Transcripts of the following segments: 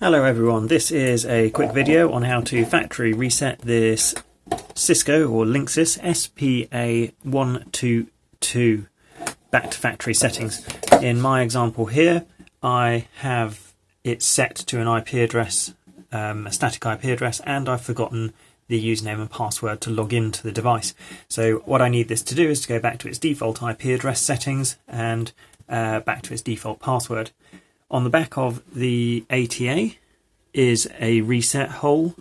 Hello everyone, this is a quick video on how to factory reset this Cisco or Linksys SPA122 back to factory settings. In my example here, I have it set to an IP address, a static IP address, and I've forgotten the username and password to log into the device. So what I need this to do is to go back to its default IP address settings and back to its default password. On the back of the ATA is a reset hole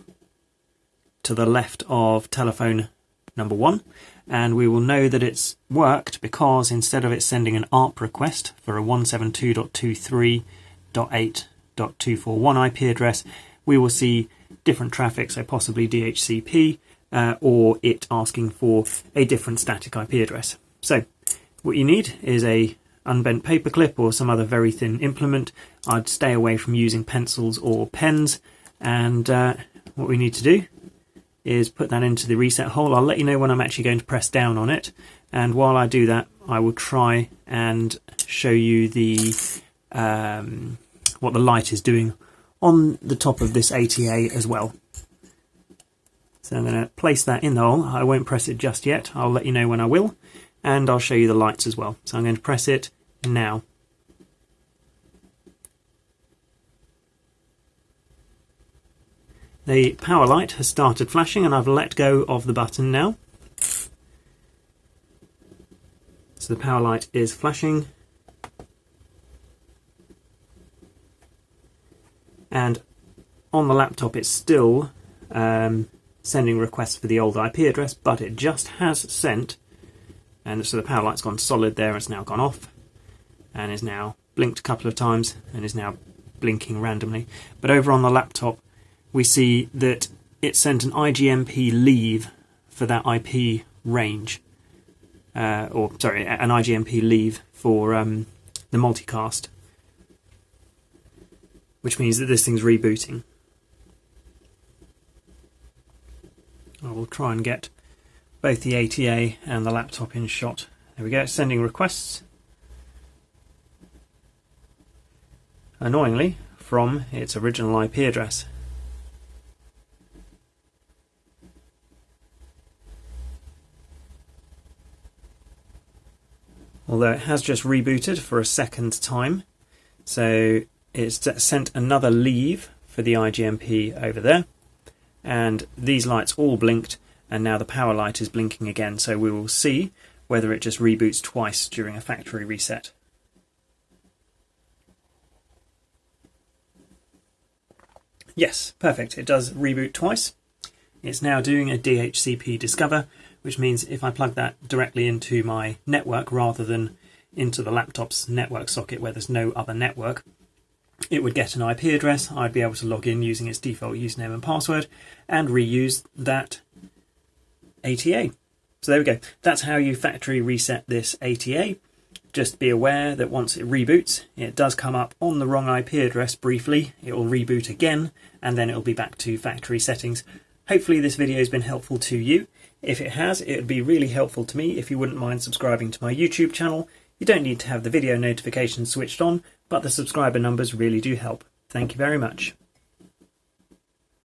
to the left of telephone number 1, and we will know that it's worked because instead of it sending an ARP request for a 172.23.8.241 IP address, we will see different traffic, so possibly DHCP, or it asking for a different static IP address. So what you need is a unbent paperclip or some other very thin implement. I'd stay away from using pencils or pens, and what we need to do is put that into the reset hole. I'll let you know when I'm actually going to press down on it, and while I do that I will try and show you the what the light is doing on the top of this ATA as well. So I'm going to place that in the hole. I won't press it just yet, I'll let you know when I will, and I'll show you the lights as well. So I'm going to press it now. The power light has started flashing and I've let go of the button now. So the power light is flashing. And on the laptop it's still sending requests for the old IP address, but it just has sent. And so the power light's gone solid there, it's now gone off and is now blinked a couple of times and is now blinking randomly. But over on the laptop we see that it sent an IGMP leave for that IP range, an IGMP leave for the multicast, which means that this thing's rebooting. I will try and get both the ATA and the laptop in shot. There we go, it's sending requests, annoyingly, from its original IP address. Although it has just rebooted for a second time, so it's sent another leave for the IGMP over there, and these lights all blinked, and now the power light is blinking again, so we will see whether it just reboots twice during a factory reset. Yes, perfect, it does reboot twice. It's now doing a DHCP discover, which means if I plug that directly into my network rather than into the laptop's network socket where there's no other network, it would get an IP address. I'd be able to log in using its default username and password and reuse that ATA. So there we go. That's how you factory reset this ATA. Just be aware that once it reboots, it does come up on the wrong IP address briefly. It will reboot again, and then it will be back to factory settings. Hopefully this video has been helpful to you. If it has, it would be really helpful to me if you wouldn't mind subscribing to my YouTube channel. You don't need to have the video notifications switched on, but the subscriber numbers really do help. Thank you very much.